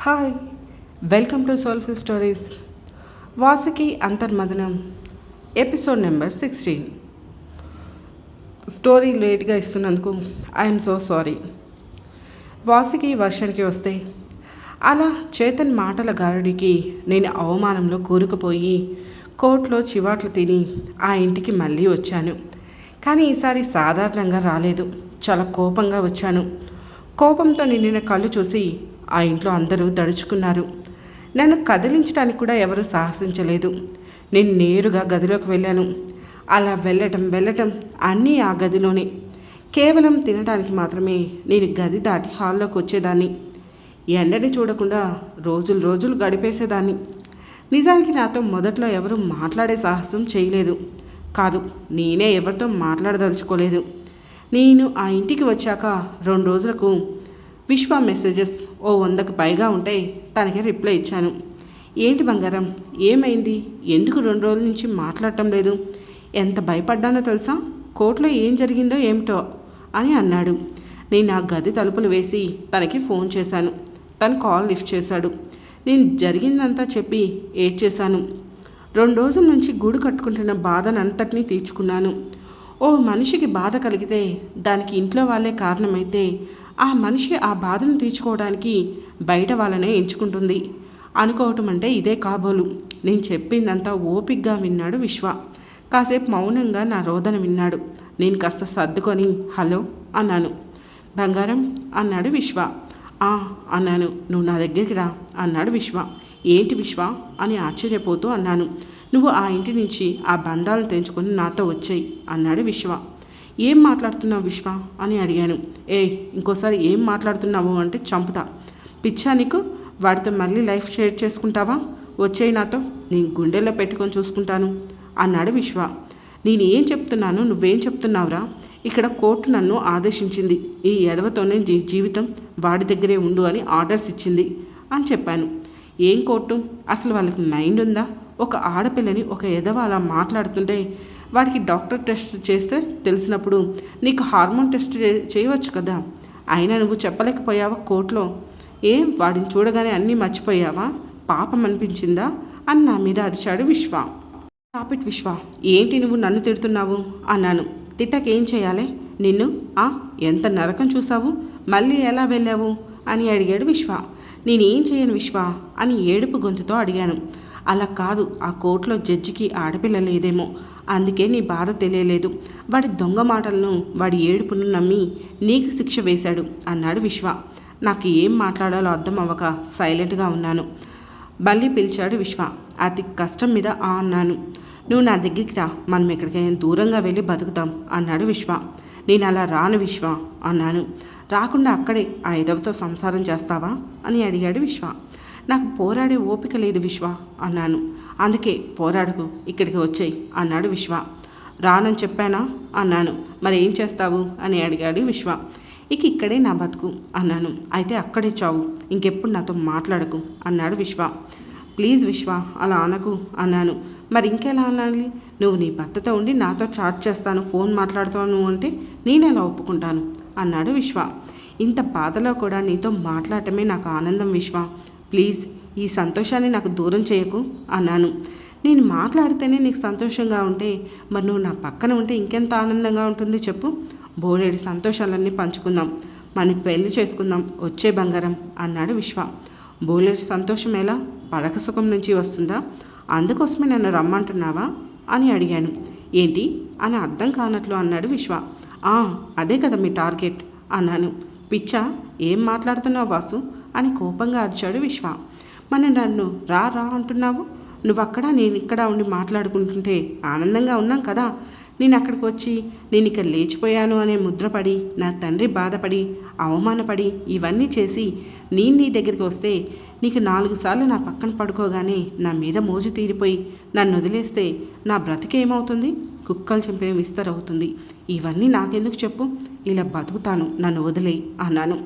Hi, welcome to soulful stories. Vasuki అంతర్మదనం episode number 16. Story లేట్గా ఇస్తున్నందుకు ఐఎమ్ సో సారీ. వాసుకి వర్షానికి వస్తే అలా చేతన్ మాటల గారడికి నేను అవమానంలో కూరుకుపోయి కోర్టులో చివాట్లు తిని ఆ ఇంటికి మళ్ళీ వచ్చాను. కానీ ఈసారి సాధారణంగా రాలేదు, చాలా కోపంగా వచ్చాను. కోపంతో నిండిన కళ్ళు చూసి ఆ ఇంట్లో అందరూ దడుచుకున్నారు. నన్ను కదిలించడానికి కూడా ఎవరూ సాహసించలేదు. నేను నేరుగా గదిలోకి వెళ్ళాను. అలా వెళ్ళటం అన్నీ ఆ గదిలోనే. కేవలం తినడానికి మాత్రమే నేను గది దాటి హాల్లోకి వచ్చేదాన్ని. ఎండని చూడకుండా రోజులు గడిపేసేదాన్ని. నిజానికి నాతో మొదట్లో ఎవరూ మాట్లాడే సాహసం చేయలేదు. కాదు, నేనే ఎవరితో మాట్లాడదలుచుకోలేదు. నేను ఆ ఇంటికి వచ్చాక 2 రోజులకు విశ్వ మెసేజెస్ 100కు పైగా ఉంటే తనకి రిప్లై ఇచ్చాను. ఏంటి బంగారం, ఏమైంది, ఎందుకు 2 రోజుల నుంచి మాట్లాడటం లేదు? ఎంత భయపడ్డానో తెలుసా? కోర్టులో ఏం జరిగిందో ఏమిటో అని అన్నాడు. నేను ఆ గది తలుపులు వేసి తనకి ఫోన్ చేశాను. తను కాల్ లిఫ్ట్ చేశాడు. నేను జరిగిందంతా చెప్పి ఏడ్చేశాను. 2 రోజుల నుంచి గూడు కట్టుకుంటున్న బాధనంతటినీ తీర్చుకున్నాను. ఓ మనిషికి బాధ కలిగితే దానికి ఇంట్లో వాళ్ళే కారణమైతే ఆ మనిషి ఆ బాధను తీర్చుకోవడానికి బయట వాళ్ళనే ఎంచుకుంటుంది అనుకోవటం అంటే ఇదే కాబోలు. నేను చెప్పిందంతా ఓపిగ్గా విన్నాడు విశ్వ. కాసేపు మౌనంగా నా రోదన విన్నాడు. నేను కాస్త సర్దుకొని హలో అన్నాను. బంగారం అన్నాడు విశ్వ. అన్నాను. నువ్వు నా దగ్గరికి రా అన్నాడు విశ్వ. ఏంటి విశ్వ అని ఆశ్చర్యపోతూ అన్నాను. నువ్వు ఆ ఇంటి నుంచి ఆ బంధాలను తెంచుకొని నాతో వచ్చాయి అన్నాడు విశ్వ. ఏం మాట్లాడుతున్నావు విశ్వ అని అడిగాను. ఇంకోసారి ఏం మాట్లాడుతున్నావు అంటే చంపుతా. పిచ్చా నీకు? వాడితో మళ్ళీ లైఫ్ షేర్ చేసుకుంటావా? వచ్చేయి నాతో, నేను గుండెల్లో పెట్టుకొని చూసుకుంటాను అన్నాడు విశ్వ. నేను ఏం చెప్తున్నాను, నువ్వేం చెప్తున్నావురా? ఇక్కడ కోర్టు నన్ను ఆదేశించింది. ఈ ఎదవతోనే జీవితం వాడి దగ్గరే ఉండు అని ఆర్డర్స్ ఇచ్చింది అని చెప్పాను. ఏం కోర్టు? అసలు వాళ్ళకి మైండ్ ఉందా? ఒక ఆడపిల్లని ఒక ఎదవ అలా మాట్లాడుతుంటే వాడికి డాక్టర్ టెస్ట్ చేస్తే తెలిసినప్పుడు నీకు హార్మోన్ టెస్ట్ చేయవచ్చు కదా. అయినా నువ్వు చెప్పలేకపోయావా కోర్టులో? వాడిని చూడగానే అన్నీ మర్చిపోయావా? పాపం అనిపించిందా అని నా మీద అరిచాడు విశ్వ. టాపిక్ విశ్వ, ఏంటి నువ్వు నన్ను తిడుతున్నావు అన్నాను. తిట్టకేం చేయాలి నిన్ను? ఎంత నరకం చూసావు, మళ్ళీ ఎలా వెళ్ళావు అని అడిగాడు విశ్వ. నేనేం చేయను విశ్వ అని ఏడుపు గొంతుతో అడిగాను. అలా కాదు, ఆ కోర్టులో జడ్జికి ఆడపిల్ల లేదేమో, అందుకే నీ బాధ తెలియలేదు. వాడి దొంగ మాటలను, వాడి ఏడుపును నమ్మి నీకు శిక్ష వేశాడు అన్నాడు విశ్వ. నాకు ఏం మాట్లాడాలో అర్థం అవ్వక సైలెంట్గా ఉన్నాను. మళ్ళీ పిలిచాడు విశ్వ. అతి కష్టం మీద అన్నాను. నువ్వు నా దగ్గరికి రా, మనం ఎక్కడికైనా దూరంగా వెళ్ళి బతుకుతాం అన్నాడు విశ్వ. నేను అలా రాను విశ్వ అన్నాను. రాకుండా అక్కడే ఆ ఎదవతో సంసారం చేస్తావా అని అడిగాడు విశ్వ. నాకు పోరాడే ఓపిక లేదు విశ్వ అన్నాను. అందుకే పోరాడుకు, ఇక్కడికి వచ్చేయి అన్నాడు విశ్వ. రానని చెప్పానా అన్నాను. మరి ఏం చేస్తావు అని అడిగాడు విశ్వ. ఇక్కడే నా బతుకు అన్నాను. అయితే అక్కడే చావు, ఇంకెప్పుడు నాతో మాట్లాడకు అన్నాడు విశ్వ. ప్లీజ్ విశ్వ అలా అనకు అన్నాను. మరి ఇంకెలా అనాలి? నువ్వు నీ భర్తతో ఉండి నాతో చాట్ చేస్తాను, ఫోన్ మాట్లాడుతాను అంటే నేను ఎలా ఒప్పుకుంటాను అన్నాడు విశ్వ. ఇంత బాధలో కూడా నీతో మాట్లాడటమే నాకు ఆనందం విశ్వ. ప్లీజ్ ఈ సంతోషాన్ని నాకు దూరం చేయకు అన్నాను. నేను మాట్లాడితేనే నీకు సంతోషంగా ఉంటే మరి నువ్వు నా పక్కన ఉంటే ఇంకెంత ఆనందంగా ఉంటుంది చెప్పు. బోలెడు సంతోషాలన్నీ పంచుకుందాం, మన పెళ్లి చేసుకుందాం, వచ్చే బంగారం అన్నాడు విశ్వ. బోలెడు సంతోషం ఎలా? పడక సుఖం నుంచి వస్తుందా? అందుకోసమే నన్ను రమ్మంటున్నావా అని అడిగాను. ఏంటి అని అర్థం కానట్లు అన్నాడు విశ్వ. అదే కదా మీ టార్గెట్ అన్నాను. పిచ్చా, ఏం మాట్లాడుతున్నావు వాసు అని కోపంగా అరిచాడు విశ్వ. మరి నన్ను రా అంటున్నావు? నువ్వక్కడ నేను ఇక్కడ ఉండి మాట్లాడుకుంటుంటే ఆనందంగా ఉన్నాం కదా. నేను అక్కడికి వచ్చి నేను ఇక్కడ లేచిపోయాను అనే ముద్రపడి, నా తండ్రి బాధపడి, అవమానపడి, ఇవన్నీ చేసి నేను నీ దగ్గరికి వస్తే నీకు 4 సార్లు నా పక్కన పడుకోగానే నా మీద మోజు తీరిపోయి నన్ను వదిలేస్తే నా బ్రతికేమవుతుంది? కుక్కలు చంపిన విస్తరవుతుంది. ఇవన్నీ నాకెందుకు చెప్పు? ఇలా బతుకుతాను, నన్ను వదిలేయి అన్నాను.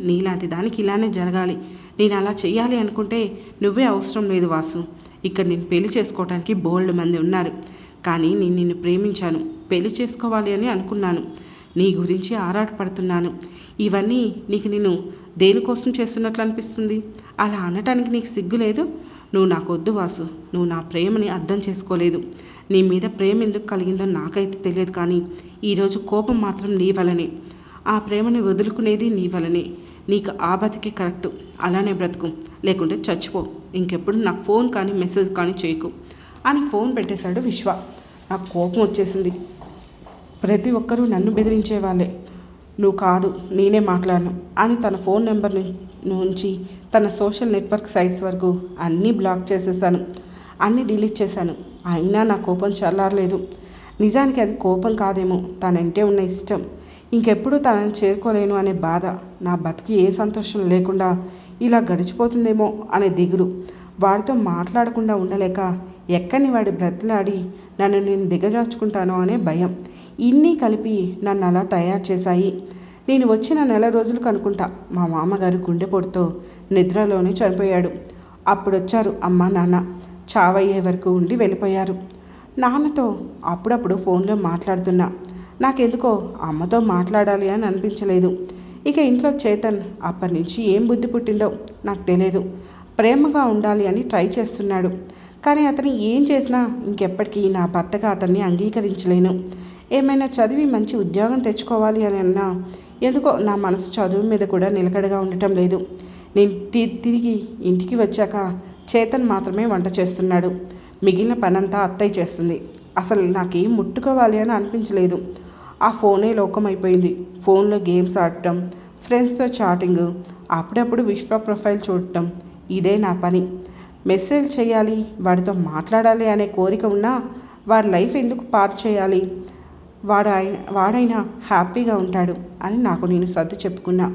నీలాంటి దానికి ఇలానే జరగాలి. నేను అలా చెయ్యాలి అనుకుంటే నువ్వే అవసరం లేదు వాసు. ఇక్కడ నేను పెళ్లి చేసుకోవడానికి బోల్డ్ మంది ఉన్నారు. కానీ నేను నిన్ను ప్రేమించాను, పెళ్లి చేసుకోవాలి అని అనుకున్నాను. నీ గురించి ఆరాటపడుతున్నాను. ఇవన్నీ నీకు నేను దేనికోసం చేస్తున్నట్లు అనిపిస్తుంది? అలా అనటానికి నీకు సిగ్గు లేదు? నువ్వు నాకు వద్దు వాసు. నువ్వు నా ప్రేమని అర్థం చేసుకోలేదు. నీ మీద ప్రేమ ఎందుకు కలిగిందో నాకైతే తెలియదు, కానీ ఈరోజు కోపం మాత్రం నీ వలనే. ఆ ప్రేమని వదులుకునేది నీ వలనే. నీకు ఆ బతికే కరెక్టు. అలానే బ్రతుకు, లేకుంటే చచ్చిపో. ఇంకెప్పుడు నాకు ఫోన్ కానీ మెసేజ్ కానీ చేయకు అని ఫోన్ పెట్టేశాడు విశ్వ. నాకు కోపం వచ్చేసింది. ప్రతి ఒక్కరూ నన్ను బెదిరించే వాళ్ళే. నువ్వు కాదు, నేనే మాట్లాడను అని తన ఫోన్ నెంబర్ నుంచి తన సోషల్ నెట్వర్క్ సైట్స్ వరకు అన్నీ బ్లాక్ చేసేసాను, అన్నీ డిలీట్ చేశాను. అయినా నా కోపం చల్లారలేదు. నిజానికి అది కోపం కాదేమో, తనంటే ఉన్న ఇష్టం. ఇంకెప్పుడు తనని చేరుకోలేను అనే బాధ. నా బతుకు ఏ సంతోషం లేకుండా ఇలా గడిచిపోతుందేమో అనే దిగులు. వాడితో మాట్లాడకుండా ఉండలేక ఎక్కని వాడి బ్రతిలాడి నన్ను నేను దిగజార్చుకుంటానో అనే భయం. ఇన్నీ కలిపి నన్ను అలా తయారు చేశాయి. నేను వచ్చిన నెల రోజులకు అనుకుంటా మా మామగారు గుండెపోటుతో నిద్రలోనే చనిపోయాడు. అప్పుడొచ్చారు అమ్మ నాన్న. చావయ్యే వరకు ఉండి వెళ్ళిపోయారు. నాన్నతో అప్పుడప్పుడు ఫోన్లో మాట్లాడుతున్నా. నాకెందుకో అమ్మతో మాట్లాడాలి అని అనిపించలేదు. ఇక ఇంట్లో చేతన్ అప్పటి నుంచి ఏం బుద్ధి పుట్టిందో నాకు తెలియదు. ప్రేమగా ఉండాలి అని ట్రై చేస్తున్నాడు. కానీ అతను ఏం చేసినా ఇంకెప్పటికీ నా భర్తగా అతన్ని అంగీకరించలేను. ఏమైనా చదివి మంచి ఉద్యోగం తెచ్చుకోవాలి అని అన్నా ఎందుకో నా మనసు చదువు మీద కూడా నిలకడగా ఉండటం లేదు. నేను తిరిగి ఇంటికి వచ్చాక చేతన్ మాత్రమే వంట చేస్తున్నాడు. మిగిలిన పనంతా అత్తయ్య చేస్తుంది. అసలు నాకేం ముట్టుకోవాలి అని అనిపించలేదు. ఆ ఫోనే లోకమైపోయింది. ఫోన్లో గేమ్స్ ఆడటం, ఫ్రెండ్స్తో చాటింగ్, అప్పుడప్పుడు విశ్వ ప్రొఫైల్ చూడటం, ఇదే నా పని. మెసేజ్ చేయాలి, వాడితో మాట్లాడాలి అనే కోరిక ఉన్నా వాడి లైఫ్ ఎందుకు పాడు చేయాలి? వాడైనా హ్యాపీగా ఉంటాడు అని నాకు నేను సర్ది చెప్పుకున్నా.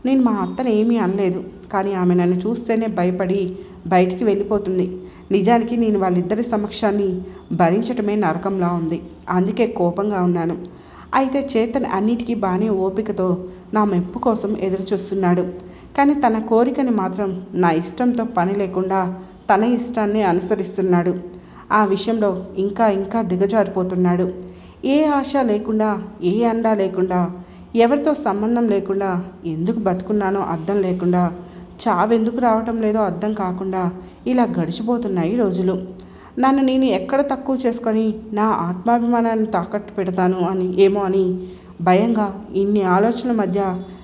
నేను మా అత్తను ఏమీ అనలేదు, కానీ ఆమె నన్ను చూస్తేనే భయపడి బయటికి వెళ్ళిపోతుంది. నిజానికి నేను వాళ్ళిద్దరి సమక్షాన్ని భరించటమే నరకంలా ఉంది. అందుకే కోపంగా ఉన్నాను. అయితే చేతన్ అన్నిటికీ బాగానే ఓపికతో నా మెప్పు కోసం ఎదురు చూస్తున్నాడు. కానీ తన కోరికని మాత్రం నా ఇష్టంతో పని లేకుండా తన ఇష్టాన్ని అనుసరిస్తున్నాడు. ఆ విషయంలో ఇంకా ఇంకా దిగజారిపోతున్నాడు. ఏ ఆశ లేకుండా, ఏ అండా లేకుండా, ఎవరితో సంబంధం లేకుండా ఎందుకు బతుకున్నానో అర్థం లేకుండా, చావెందుకు రావటం లేదో అర్థం కాకుండా ఇలా గడిచిపోతున్నాయి రోజులు. నన్ను నేను ఎక్కడ తక్కువ చేసుకొని నా ఆత్మాభిమానాన్ని తాకట్టు పెడతాను అని భయంగా ఇన్ని ఆలోచనల మధ్య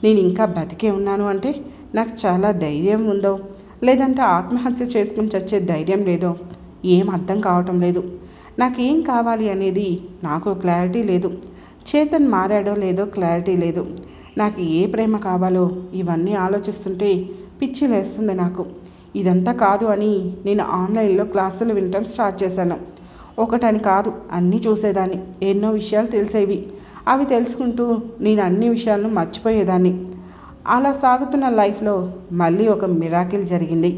నేను ఇంకా బతికే ఉన్నాను అంటే నాకు చాలా ధైర్యం ఉందో, లేదంటే ఆత్మహత్య చేసుకుని చచ్చే ధైర్యం లేదో ఏం అర్థం కావటం లేదు. నాకేం కావాలి అనేది నాకు క్లారిటీ లేదు. చేతన్ మారాడో లేదో క్లారిటీ లేదు. నాకు ఏ ప్రేమ కావాలో ఇవన్నీ ఆలోచిస్తుంటే పిచ్చి లేస్తుంది నాకు. ఇదంతా కాదు అని నేను ఆన్లైన్లో క్లాసులు వినటం స్టార్ట్ చేశాను. ఒకటని కాదు, అన్నీ చూసేదాన్ని. ఎన్నో విషయాలు తెలిసేవి. అవి తెలుసుకుంటూ నేను అన్ని విషయాలను మర్చిపోయేదాన్ని. అలా సాగుతున్న లైఫ్లో మళ్ళీ ఒక మిరాకిల్ జరిగింది.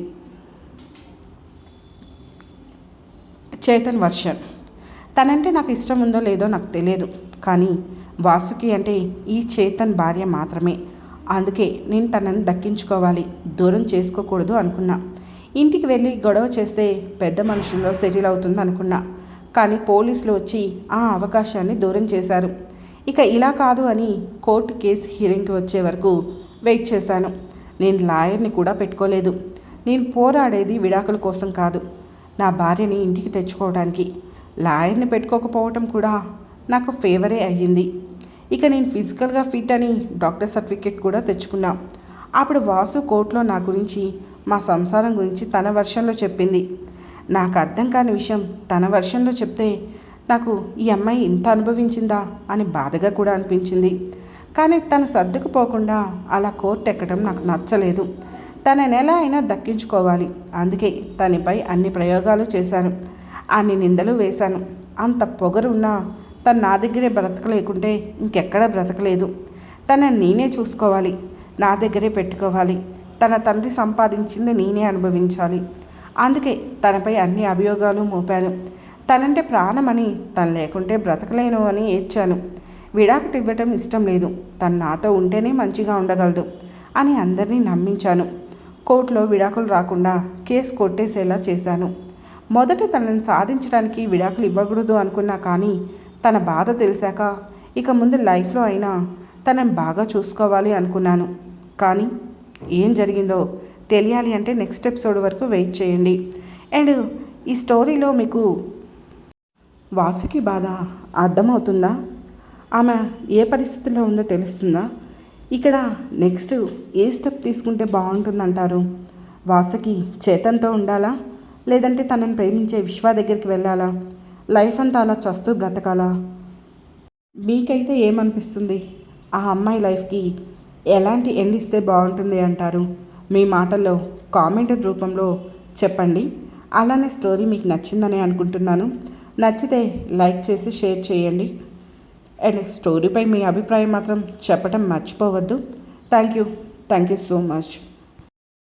చేతన్ వర్షన్. తనంటే నాకు ఇష్టం ఉందో లేదో నాకు తెలియదు, కానీ వాసుకి అంటే ఈ చేతన్ భార్య మాత్రమే. అందుకే నేను తనని దక్కించుకోవాలి, దూరం చేసుకోకూడదు అనుకున్నా. ఇంటికి వెళ్ళి గొడవ చేస్తే పెద్ద మనుషుల్లో సెటిల్ అవుతుంది అనుకున్నా. కానీ పోలీసులు వచ్చి ఆ అవకాశాన్ని దూరం చేశారు. ఇక ఇలా కాదు అని కోర్టు కేసు హియరింగ్కి వచ్చే వరకు వెయిట్ చేశాను. నేను లాయర్ని కూడా పెట్టుకోలేదు. నేను పోరాడేది విడాకుల కోసం కాదు, నా భార్యని ఇంటికి తెచ్చుకోవడానికి. లాయర్ని పెట్టుకోకపోవటం కూడా నాకు ఫేవరే అయ్యింది. ఇక నేను ఫిజికల్గా ఫిట్ అని డాక్టర్ సర్టిఫికేట్ కూడా తెచ్చుకున్నా. అప్పుడు వాసు కోర్టులో నా గురించి, మా సంసారం గురించి తన వర్షన్లో చెప్పింది. నాకు అర్థం కాని విషయం తన వర్షన్లో చెప్తే నాకు ఈ అమ్మాయి ఇంత అనుభవించిందా అని బాధగా కూడా అనిపించింది. కానీ తను సర్దుకుపోకుండా అలా కోర్టు ఎక్కడం నాకు నచ్చలేదు. తనని ఎలా అయినా దక్కించుకోవాలి. అందుకే తనపై అన్ని ప్రయోగాలు చేశాను, అన్ని నిందలు వేశాను. అంత పొగరున్నా తను నా దగ్గరే బ్రతకలేకుంటే ఇంకెక్కడా బ్రతకలేదు. తనని నేనే చూసుకోవాలి, నా దగ్గరే పెట్టుకోవాలి. తన తండ్రి సంపాదించింది నేనే అనుభవించాలి. అందుకే తనపై అన్ని అభియోగాలు మోపాను. తనంటే ప్రాణమని, తను లేకుంటే బ్రతకలేను అని ఏడ్చాను. విడాకులు ఇవ్వటం ఇష్టం లేదు, తను నాతో ఉంటేనే మంచిగా ఉండగలదు అని అందరినీ నమ్మించాను. కోర్టులో విడాకులు రాకుండా కేసు కొట్టేసేలా చేశాను. మొదట తనని సాధించడానికి విడాకులు ఇవ్వకూడదు అనుకున్నా, కానీ తన బాధ తెలిసాక ఇక ముందు లైఫ్లో అయినా తనని బాగా చూసుకోవాలి అనుకున్నాను. కానీ ఏం జరిగిందో తెలియాలి అంటే నెక్స్ట్ ఎపిసోడ్ వరకు వెయిట్ చేయండి. అండ్ ఈ స్టోరీలో మీకు వాసుకి బాధ అర్థమవుతుందా? ఆమె ఏ పరిస్థితిలో ఉందో తెలుస్తుందా? ఇక్కడ నెక్స్ట్ ఏ స్టెప్ తీసుకుంటే బాగుంటుందంటారు? వాసుకి చేతన్తో ఉండాలా, లేదంటే తనని ప్రేమించే విశ్వ దగ్గరికి వెళ్ళాలా, లైఫ్ అంతా అలా చస్తూ బ్రతకాలా? మీకైతే ఏమనిపిస్తుంది? ఆ అమ్మాయి లైఫ్కి ఎలాంటి ఎండ్ ఇస్తే బాగుంటుంది అంటారు? మీ మాటల్లో కామెంట్ రూపంలో చెప్పండి. అలానే స్టోరీ మీకు నచ్చిందని అనుకుంటున్నాను. నచ్చితే లైక్ చేసి షేర్ చేయండి. అండ్ స్టోరీపై మీ అభిప్రాయం మాత్రం చెప్పడం మర్చిపోవద్దు. Thank you so much.